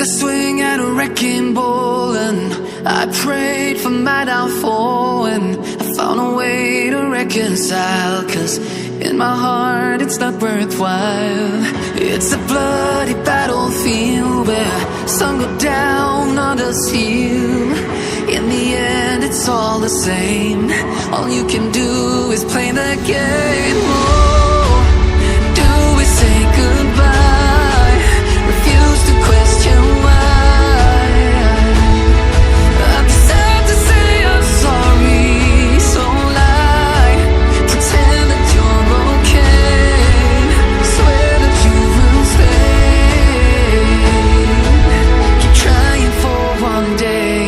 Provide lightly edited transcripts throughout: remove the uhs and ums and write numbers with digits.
a swing at a wrecking ball, and I prayed for my downfall, and I found a way to reconcile, 'cause in my heart it's not worthwhile. It's a bloody battlefield where some go down, others heal. In the end it's all the same. All you can do is play the game. Oh, do we say goodbye? Refuse to question why. I'm sad to say I'm sorry, so lie. Pretend that you're okay. Swear that you will stay. Keep trying for one day.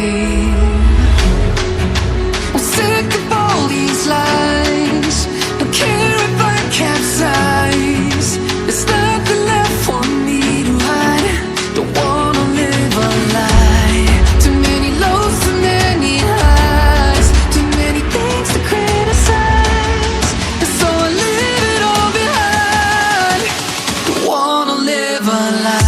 I'm sick of all these lies. Don't care if I capsize. There's nothing left for me to hide. Don't wanna live a lie. Too many lows, too many highs. Too many things to criticize. And so I leave it all behind. Don't wanna live a lie.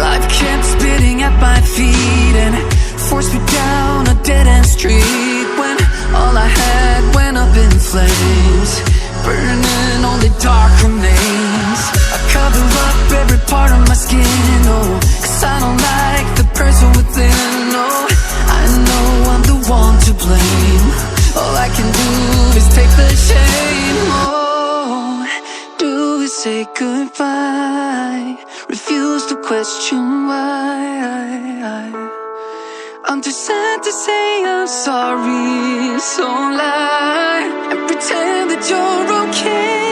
Life kept spitting at my feet and forced me down a dead-end street, when all I had went up in flames, burning only dark remains. I cover up every part of my skin, oh, 'cause I don't like the person within. Oh, I know I'm the one to blame. All I can do is take the shame. Oh, do we say goodbye? Refuse to question why. I'm too sad to say I'm sorry, so lie and pretend that you're okay.